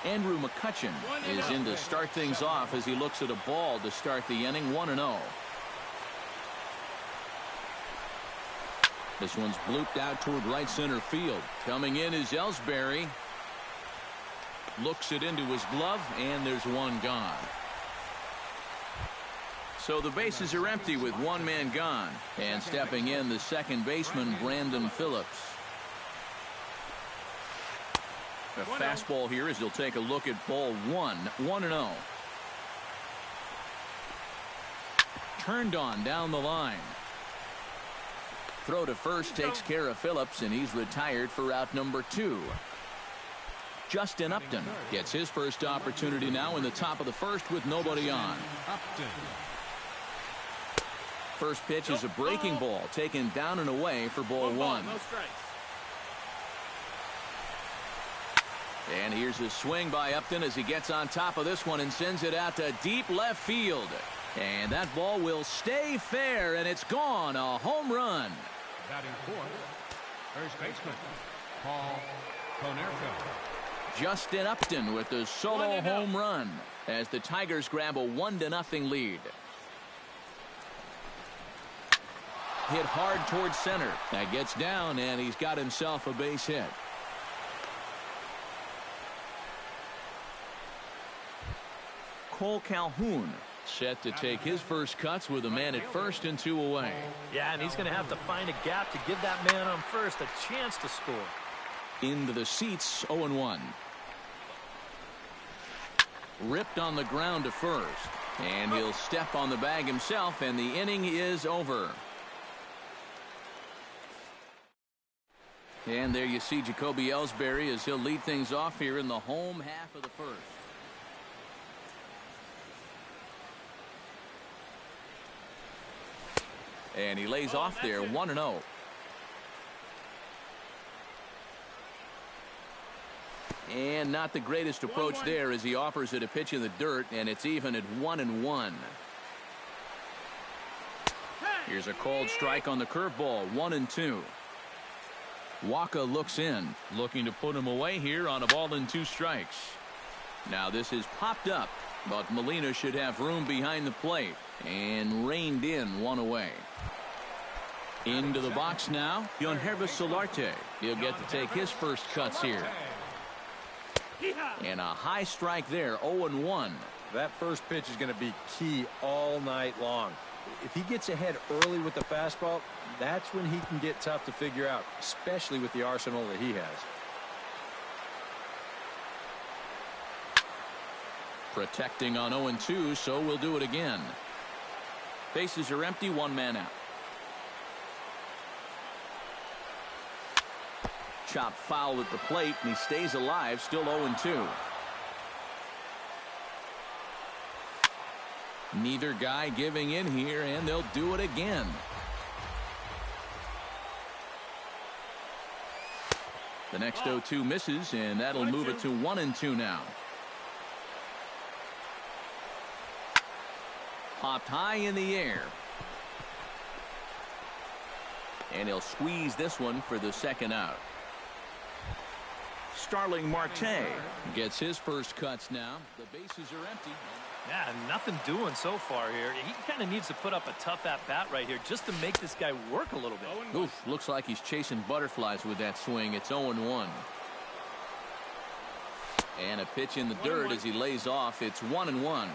Andrew McCutcheon is in to start things off as he looks at a ball to start the inning. 1-0. This one's blooped out toward right center field. Coming in is Ellsbury. Looks it into his glove, and there's one gone. So the bases are empty with one man gone. And stepping in, the second baseman, Brandon Phillips. A fastball here as he'll take a look at ball one. 1-0. Turned on down the line. Throw to first takes care of Phillips, and he's retired for out number 2. Justin Upton gets his first opportunity now in the top of the first with nobody on. First pitch is a breaking ball taken down and away for ball 1. And here's a swing by Upton as he gets on top of this one and sends it out to deep left field. And that ball will stay fair, and it's gone. A home run. Batting fourth, first baseman, Paul Konerko. Justin Upton with the solo home run as the Tigers grab a 1-0 lead. Hit hard towards center. That gets down, and he's got himself a base hit. Cole Calhoun set to take his first cuts with a man at first and 2 away. Yeah, and he's going to have to find a gap to give that man on first a chance to score. Into the seats, 0-1. Ripped on the ground to first. And he'll step on the bag himself, and the inning is over. And there you see Jacoby Ellsbury as he'll lead things off here in the home half of the first. And he lays off there, 1-0. And not the greatest approach there as he offers it a pitch in the dirt, and it's even at 1-1. Here's a called strike on the curveball, 1-2. Waka looks in, looking to put him away here on a ball and 2 strikes. Now this is popped up, but Molina should have room behind the plate, and reined in 1 away. Into the box now, Yonhervis Solarte. He'll get to take his first cuts here. And a high strike there, 0-1. That first pitch is going to be key all night long. If he gets ahead early with the fastball, that's when he can get tough to figure out, especially with the arsenal that he has. Protecting on 0-2, so we'll do it again. Bases are empty, 1 man out. Chop foul at the plate, and he stays alive, still 0-2. Neither guy giving in here, and they'll do it again. The next 0-2 misses, and that'll move it to 1-2 now. Popped high in the air. And he'll squeeze this one for the second out. Starling Marte gets his first cuts now. The bases are empty. Yeah, nothing doing so far here. He kind of needs to put up a tough at-bat right here just to make this guy work a little bit. Oof, looks like he's chasing butterflies with that swing. It's 0-1. And a pitch in the dirt as he lays off. It's 1-1.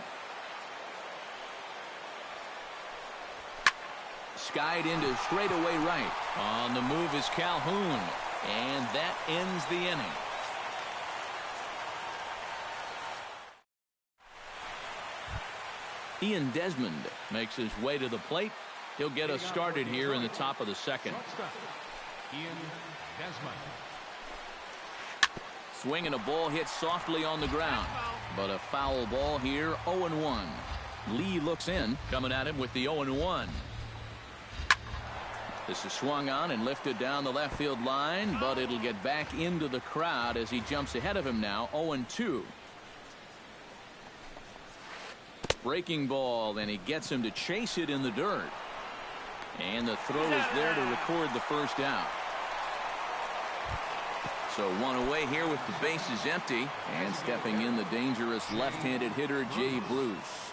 Skied into straightaway right. On the move is Calhoun. And that ends the inning. Ian Desmond makes his way to the plate. He'll get us started here in the top of the second. Ian Desmond. Swinging a ball hit softly on the ground. But a foul ball here, 0-1. Lee looks in, coming at him with the 0-1. This is swung on and lifted down the left field line, but it'll get back into the crowd as he jumps ahead of him now, 0-2. Breaking ball, and he gets him to chase it in the dirt. And the throw is there to record the first out. So one away here with the bases empty. And stepping in, the dangerous left-handed hitter, Jay Bruce.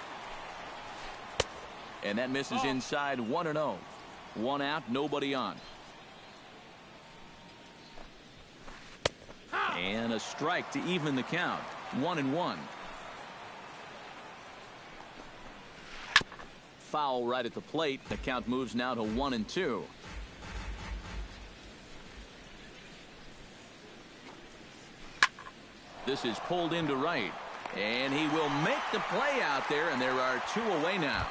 And that misses inside 1-0. One out, nobody on. And a strike to even the count. 1-1. Foul right at the plate. The count moves now to 1-2. This is pulled into right. And he will make the play out there, and there are two away now.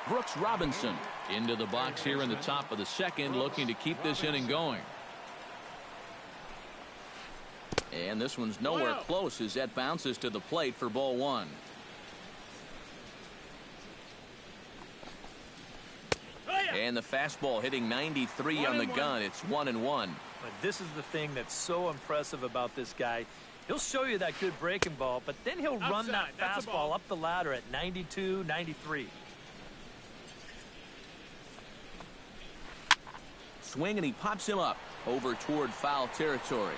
Brooks Robinson into the box here in the top of the second, looking to keep this inning going. And this one's nowhere close as that bounces to the plate for ball one. And the fastball hitting 93 on the gun. It's 1-1. But this is the thing that's so impressive about this guy. He'll show you that good breaking ball, but then he'll run that fastball up the ladder at 92, 93. Swing, and he pops him up over toward foul territory.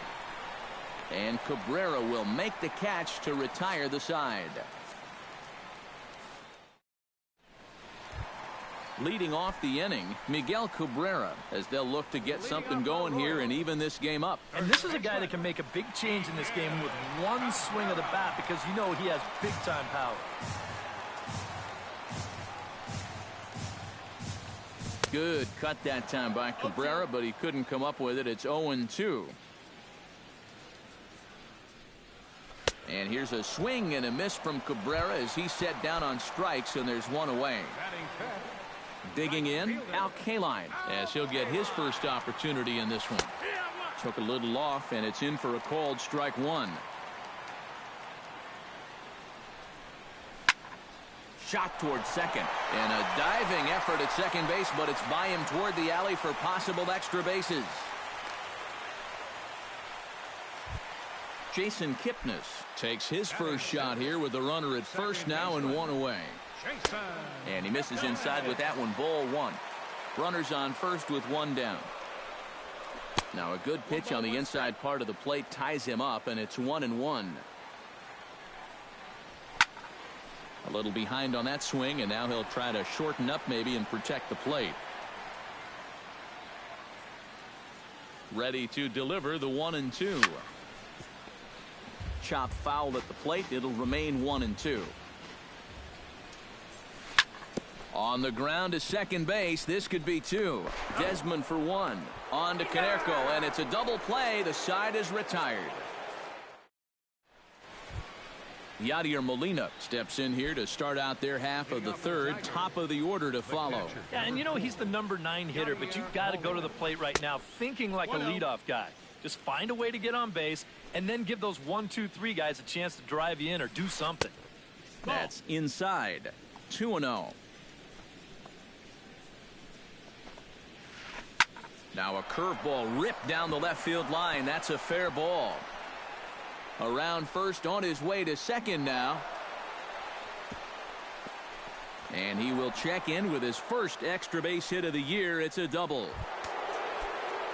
And Cabrera will make the catch to retire the side. Leading off the inning, Miguel Cabrera, as they'll look to get something going here and even this game up. And this is a guy that can make a big change in this game with one swing of the bat, because you know he has big-time power. Good cut that time by Cabrera, but he couldn't come up with it. It's 0-2. And here's a swing and a miss from Cabrera as he's set down on strikes, and there's one away. Digging in, Al Kaline, as he'll get his first opportunity in this one. Took a little off, and it's in for a called strike one. Shot toward second, and a diving effort at second base, but it's by him toward the alley for possible extra bases. Jason Kipnis takes his first shot here with the runner at first now and one away. And he misses inside with that one. Ball one. Runners on first with one down. Now a good pitch on the inside part of the plate ties him up, and it's 1-1. A little behind on that swing, and now he'll try to shorten up maybe and protect the plate. Ready to deliver the 1-2. Chop foul at the plate. It'll remain 1-2. On the ground to second base. This could be two. Desmond for one. On to Konerko, and it's a double play. The side is retired. Yadier Molina steps in here to start out their half of the third. Top of the order to follow. Yeah, and you know he's the number 9 hitter, but you've got to go to the plate right now thinking like a leadoff guy. Just find a way to get on base, and then give those 1, 2, 3 guys a chance to drive you in or do something. That's inside. 2-0. Now a curveball ripped down the left field line. That's a fair ball. Around first, on his way to second now. And he will check in with his first extra base hit of the year. It's a double.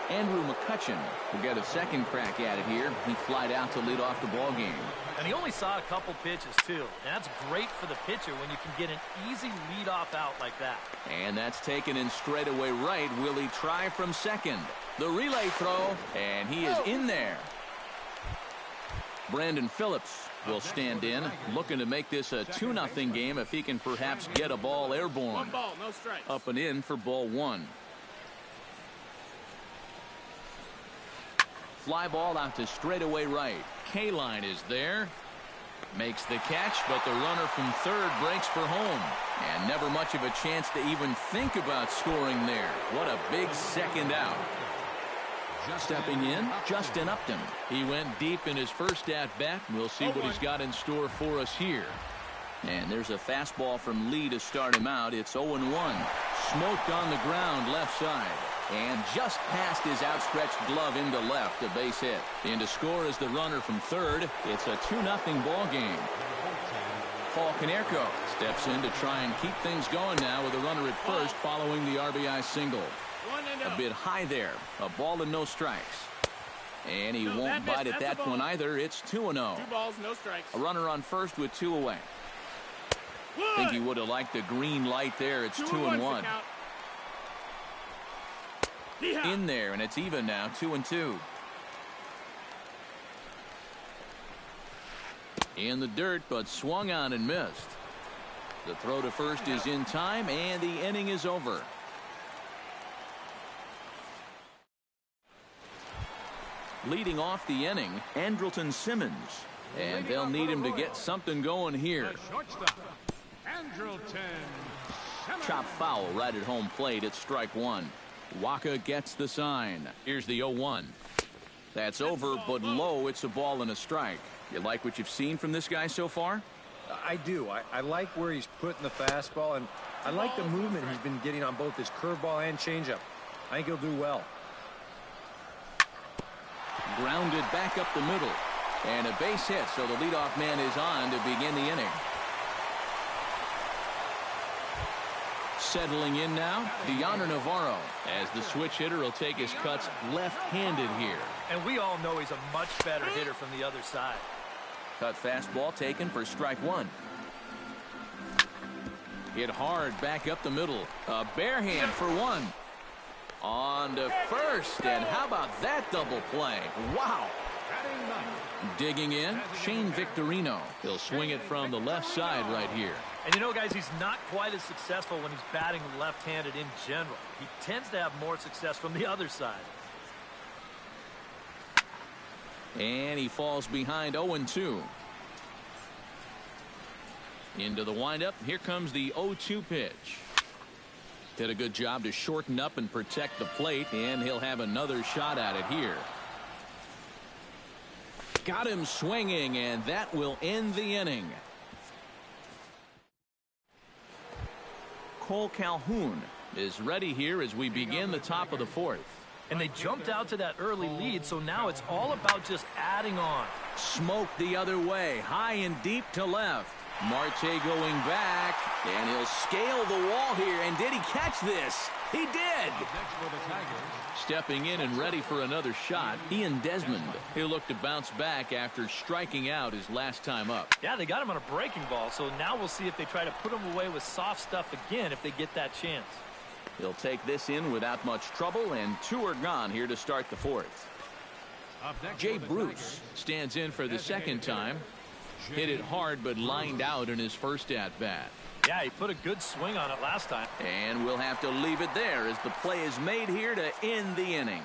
Andrew McCutchen will get a second crack at it here. He flied out to lead off the ball game. And he only saw a couple pitches, too. And that's great for the pitcher when you can get an easy leadoff out like that. And that's taken in straightaway right. Will he try from second? The relay throw, and he is in there. Brandon Phillips will stand in, looking to make this a 2-0 game if he can perhaps get a ball airborne. 1 ball, no strikes. Up and in for ball one. Fly ball out to straightaway right. Kaline is there. Makes the catch, but the runner from third breaks for home. And never much of a chance to even think about scoring there. What a big second out. Stepping in, Justin Upton. He went deep in his first at-bat. We'll see what he's got in store for us here. And there's a fastball from Lee to start him out. It's 0-1. Smoked on the ground left side. And just past his outstretched glove into left, a base hit. In to score is the runner from third. It's a 2-0 ball game. Paul Konerko steps in to try and keep things going now with a runner at first following the RBI single. A bit high there. A ball and no strikes. And he won't bite at that one either. It's 2-0. 2 balls, no strikes. A runner on first with 2 away. I think he would have liked the green light there. It's 2-1. In there, and it's even now, 2-2. In the dirt, but swung on and missed. The throw to first is in time, and the inning is over. Leading off the inning, Andrelton Simmons. And they'll need him to get something going here. Chop foul right at home plate. It's strike one. Waka gets the sign. Here's the 0-1. That's over, but low. It's a ball and a strike. You like what you've seen from this guy so far? I do. I like where he's putting the fastball, and I like the movement he's been getting on both his curveball and changeup. I think he'll do well. Grounded back up the middle. And a base hit, so the leadoff man is on to begin the inning. Settling in now, Deoner Navarro, as the switch hitter will take his cuts left-handed here. And we all know he's a much better hitter from the other side. Cut fastball taken for strike one. Hit hard back up the middle. A bare hand for one. On to first, and how about that double play? Wow. Digging in, Shane Victorino. He'll swing it from the left side right here. And you know, guys, he's not quite as successful when he's batting left-handed in general. He tends to have more success from the other side. And he falls behind 0-2. Into the windup. Here comes the 0-2 pitch. Did a good job to shorten up and protect the plate, and he'll have another shot at it here. Got him swinging, and that will end the inning. Cole Calhoun is ready here as we begin the top of the fourth. And they jumped out to that early lead, so now it's all about just adding on. Smoke the other way, high and deep to left. Marte going back, and he'll scale the wall here. And did he catch this? He did. Stepping in and ready for another shot, Ian Desmond. He'll look to bounce back after striking out his last time up. Yeah, they got him on a breaking ball, so now we'll see if they try to put him away with soft stuff again if they get that chance. He'll take this in without much trouble, and 2 are gone here to start the fourth. Jay Bruce stands in for the second time. Hit it hard, but lined out in his first at-bat. Yeah, he put a good swing on it last time. And we'll have to leave it there as the play is made here to end the inning.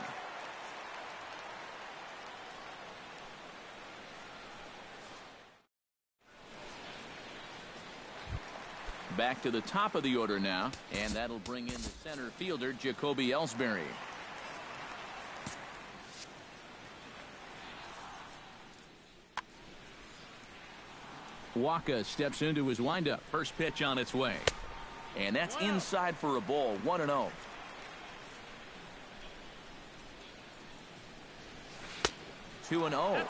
Back to the top of the order now, and that'll bring in the center fielder, Jacoby Ellsbury. Waka steps into his windup. First pitch on its way. And that's inside for a ball. 1-0. Two and 0.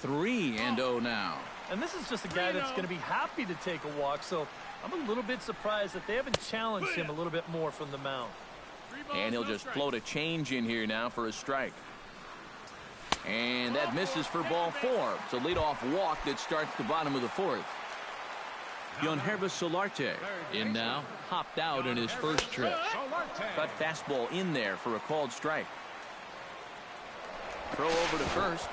3-0 now. And this is just a guy that's going to be happy to take a walk, so I'm a little bit surprised that they haven't challenged him a little bit more from the mound. And he'll just float a change in here now for a strike. And that misses for ball 4. It's a leadoff walk that starts the bottom of the fourth. Yonhervis Solarte in now, hopped out in his first trip. Cut fastball in there for a called strike. Throw over to first.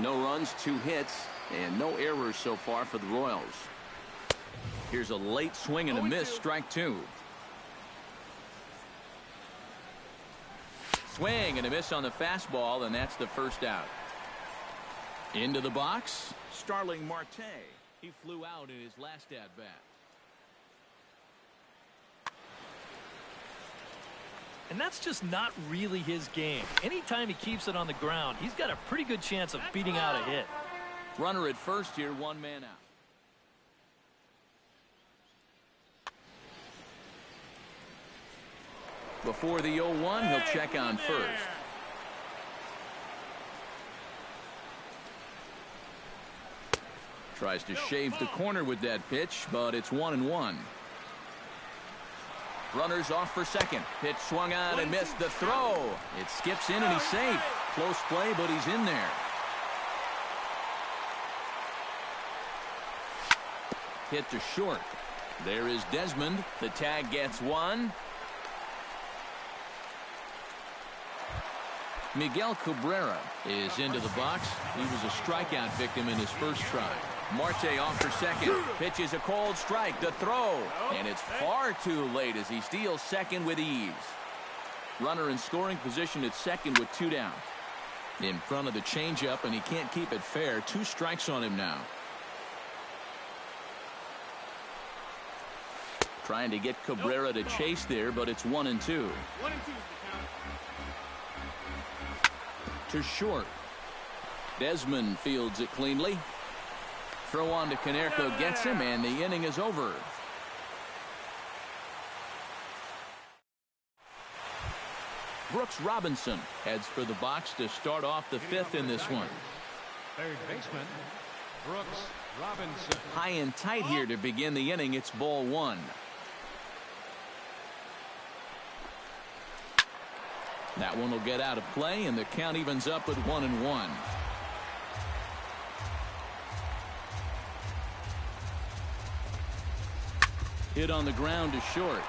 No runs, 2 hits, and no errors so far for the Royals. Here's a late swing and a miss, strike 2. Swing and a miss on the fastball, and that's the first out. Into the box, Starling Marte. He flew out in his last at-bat. And that's just not really his game. Anytime he keeps it on the ground, he's got a pretty good chance of beating out a hit. Runner at first here, 1 man out. Before the 0-1, he'll check on first. Tries to shave the corner with that pitch, but it's 1-1. Runners off for second. Pitch swung on and missed the throw. It skips in and he's safe. Close play, but he's in there. Hit to short. There is Desmond. The tag gets one. Miguel Cabrera is into the box. He was a strikeout victim in his first try. Marte off for second. Pitch is a cold strike. The throw. And it's far too late as he steals second with ease. Runner in scoring position at second with 2 down. In front of the changeup, and he can't keep it fair. 2 strikes on him now. Trying to get Cabrera to chase there, but it's 1-2. To short. Desmond fields it cleanly. Throw on to Konerko gets him, and the inning is over. Brooks Robinson heads for the box to start off the 5th in this one. Third baseman, Brooks Robinson. High and tight here to begin the inning. It's ball 1. That one will get out of play, and the count evens up at 1-1. Hit on the ground to short.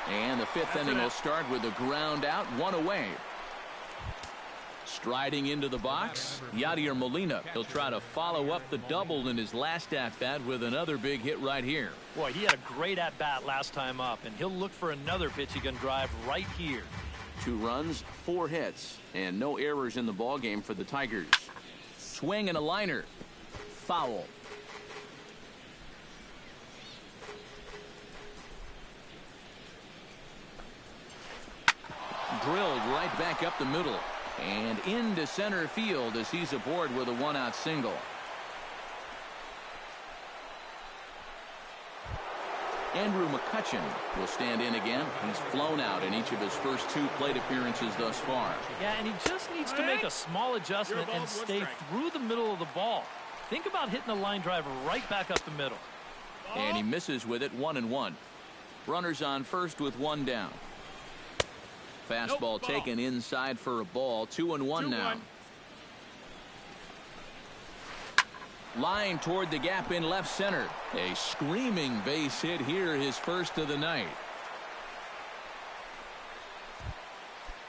And the 5th inning will start with a ground out, 1 away. Striding into the box, Yadier Molina. He'll try to follow up the double in his last at-bat with another big hit right here. Boy, he had a great at-bat last time up, and he'll look for another pitch he can drive right here. 2 runs, 4 hits, and no errors in the ballgame for the Tigers. Swing and a liner. Foul. Drilled right back up the middle. And into center field as he's aboard with a 1-out single. Andrew McCutchen will stand in again. He's flown out in each of his first 2 plate appearances thus far. Yeah, and he just needs to make a small adjustment and stay through the middle of the ball. Think about hitting a line drive right back up the middle. And he misses with it, 1-1. Runners on first with 1 down. Fastball taken inside for a ball. 2-1 now. Line toward the gap in left center. A screaming base hit here, his first of the night.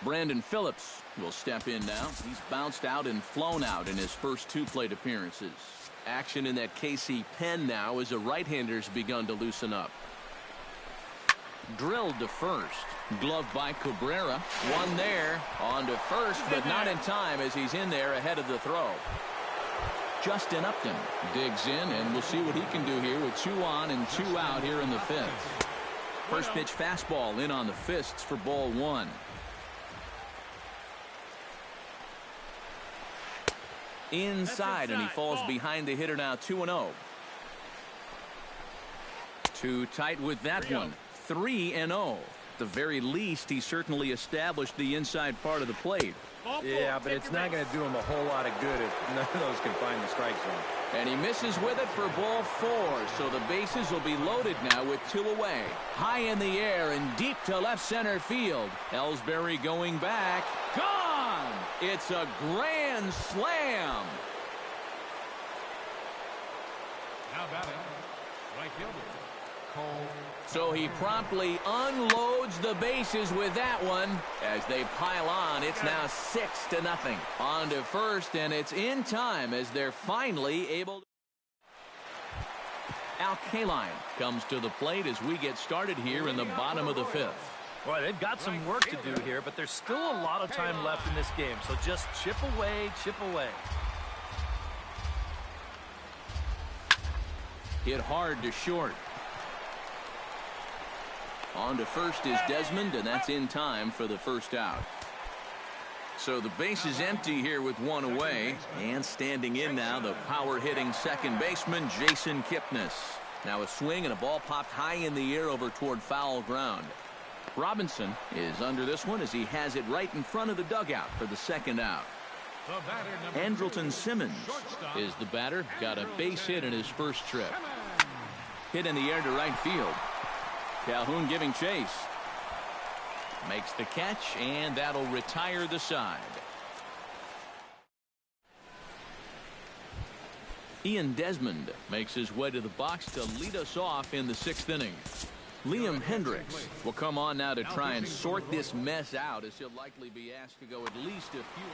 Brandon Phillips will step in now. He's bounced out and flown out in his first 2 plate appearances. Action in that KC pen now as a right-hander's begun to loosen up. Drilled to first. Glove by Cabrera. One there. On to first, but not in time as he's in there ahead of the throw. Justin Upton digs in, and we'll see what he can do here with 2 on and 2 out here in the 5th. First pitch fastball in on the fists for ball 1. Inside, and he falls behind the hitter now. 2-0. Too tight with that one. 3-0. At the very least, he certainly established the inside part of the plate. Yeah, but it's not going to do him a whole lot of good if none of those can find the strike zone. And he misses with it for ball 4, so the bases will be loaded now with 2 away. High in the air and deep to left center field. Ellsbury going back. Gone! It's a grand slam. Now batting, right fielder, Cole. So he promptly unloads the bases with that one. As they pile on, it's now 6-0. On to first, and it's in time as they're finally able to. Al Kaline comes to the plate as we get started here in the bottom of the 5th. Boy, they've got some work to do here, but there's still a lot of time left in this game. So just chip away, chip away. Hit hard to short. On to first is Desmond, and that's in time for the first out. So the base is empty here with 1 away. And standing in now, the power-hitting second baseman, Jason Kipnis. Now a swing and a ball popped high in the air over toward foul ground. Robinson is under this one as he has it right in front of the dugout for the second out. The batter, number Andrelton Simmons shortstop, is the batter. Got a base hit in his first trip. Simmons. Hit in the air to right field. Calhoun giving chase. Makes the catch, and that'll retire the side. Ian Desmond makes his way to the box to lead us off in the 6th inning. Liam Hendricks will come on now to try and sort this mess out, as he'll likely be asked to go at least a few.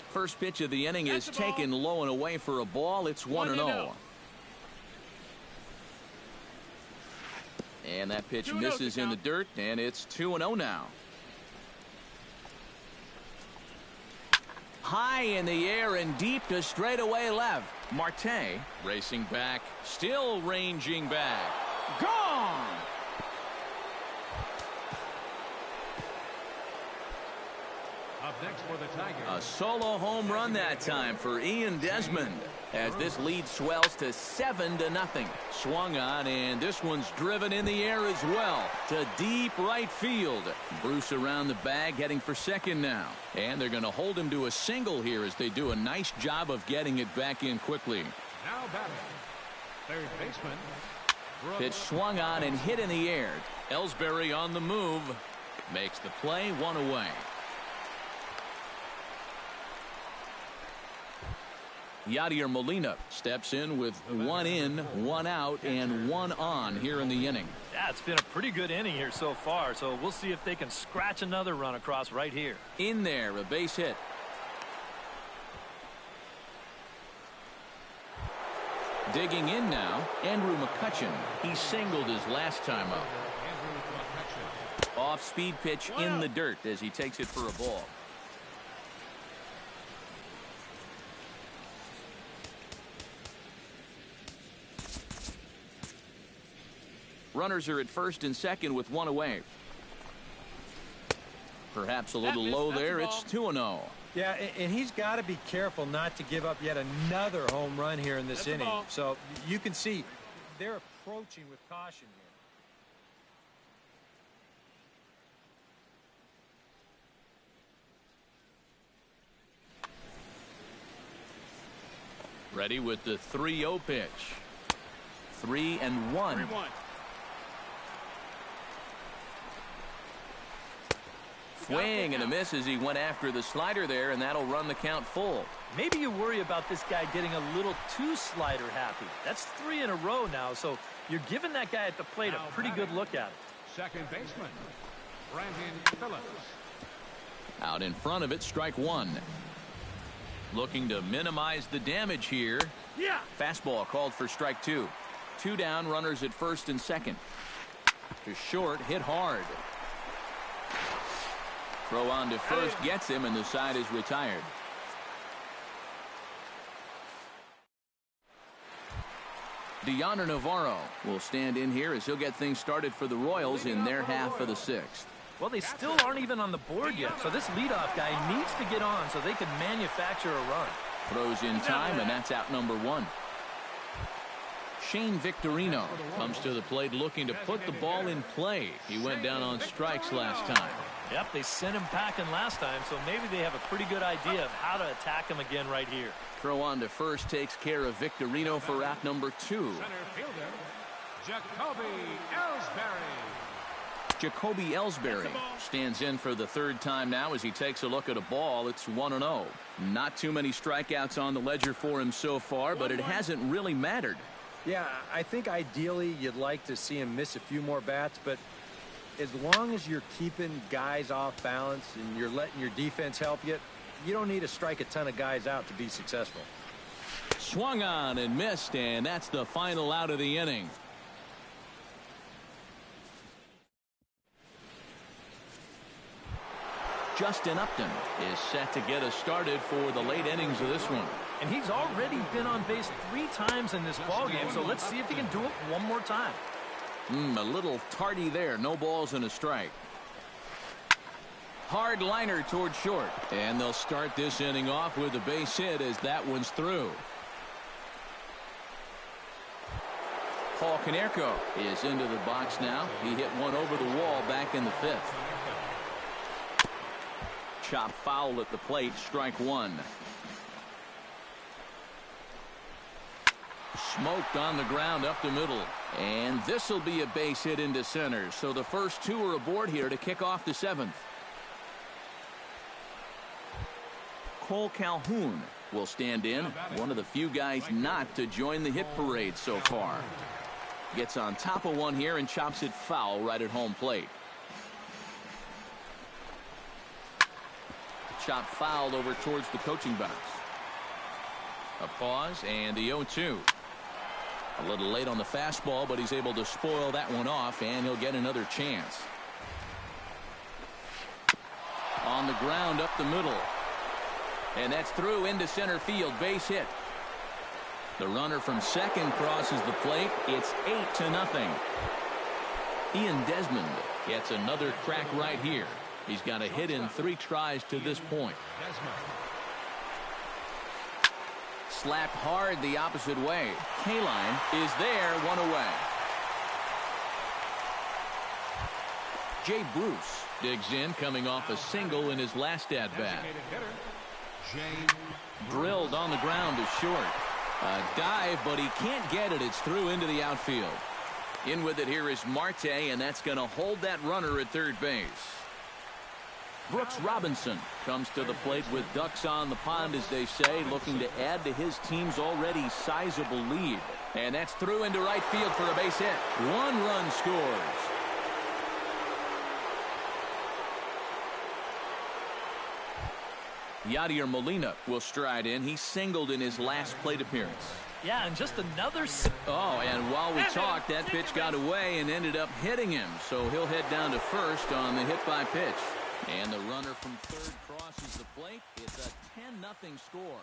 First pitch of the inning is taken low and away for a ball. It's 1-0. And that pitch misses in the dirt, and it's 2-0 now. High in the air and deep to straightaway left. Marte racing back, still ranging back. Gone! Up next for the Tigers. A solo home run that time for Ian Desmond, as this lead swells to 7-0. Swung on, and this one's driven in the air as well to deep right field. Bruce around the bag, heading for second now, and they're going to hold him to a single here as they do a nice job of getting it back in quickly. Now batting, third baseman. Pitch swung on and hit in the air. Ellsbury on the move, makes the play, 1 away. Yadier Molina steps in with 1 in, 1 out, and 1 on here in the inning. Yeah, it's been a pretty good inning here so far, so we'll see if they can scratch another run across right here. In there, a base hit. Digging in now, Andrew McCutchen. He singled his last time up. Off-speed pitch in the dirt as he takes it for a ball. Runners are at first and second with 1 away. Perhaps a little low there. It's 2-0. Yeah, and he's got to be careful not to give up yet another home run here in this inning. So you can see they're approaching with caution here. Ready with the 3-0 pitch. 3-1. Swing and a miss as he went after the slider there, and that'll run the count full. Maybe you worry about this guy getting a little too slider happy. That's 3 in a row now, so you're giving that guy at the plate a pretty good look at it. Second baseman, Brandon Phillips. Out in front of it, strike 1. Looking to minimize the damage here. Yeah. Fastball called for strike 2. 2 down, runners at first and second. To short, hit hard. Throw on to first gets him, and the side is retired. Deoner Navarro will stand in here as he'll get things started for the Royals in their half of the 6th. Well, they still aren't even on the board yet, so this leadoff guy needs to get on so they can manufacture a run. Throws in time, and that's out number 1. Shane Victorino comes to the plate looking to put the ball in play. He went down on strikes last time. Yep, they sent him packing last time, so maybe they have a pretty good idea of how to attack him again right here. Throw on to first takes care of Victorino for out number 2. Center fielder, Jacoby Ellsbury. Jacoby Ellsbury stands in for the 3rd time now as he takes a look at a ball. It's 1-0. Not too many strikeouts on the ledger for him so far, but it hasn't really mattered. Yeah, I think ideally you'd like to see him miss a few more bats, but as long as you're keeping guys off balance and you're letting your defense help you, you don't need to strike a ton of guys out to be successful. Swung on and missed, and that's the final out of the inning. Justin Upton is set to get us started for the late innings of this one. And he's already been on base 3 times in this ballgame, so let's see if he can do it one more time. A little tardy there. No balls and a strike. Hard liner toward short. And they'll start this inning off with a base hit as that one's through. Paul Konerko is into the box now. He hit one over the wall back in the 5th. chop foul at the plate, strike one. Smoked on the ground up the middle. And this will be a base hit into center. So the first two are aboard here to kick off the seventh. Cole Calhoun will stand in. One of the few guys not to join the hit parade so far. Gets on top of one here and chops it foul right at home plate. Chop fouled over towards the coaching box. A pause and the 0-2. A little late on the fastball, but he's able to spoil that one off, and he'll get another chance. On the ground up the middle. And that's through into center field, base hit. The runner from second crosses the plate. It's 8-0. Ian Desmond gets another crack right here. He's got a hit in 3 tries to this point. Slapped hard the opposite way. Kaline is there, 1 away. Jay Bruce digs in, coming off a single in his last at-bat. Drilled on the ground is short. A dive, but he can't get it. It's through into the outfield. In with it here is Marte, and that's going to hold that runner at third base. Brooks Robinson comes to the plate with ducks on the pond, as they say, looking to add to his team's already sizable lead. And that's through into right field for a base hit. 1 run scores. Yadier Molina will stride in. He singled in his last plate appearance. Yeah, and just another... Oh, and while we talked, that pitch got away and ended up hitting him. So he'll head down to first on the hit by pitch. And the runner from third crosses the plate. It's a 10-0 score.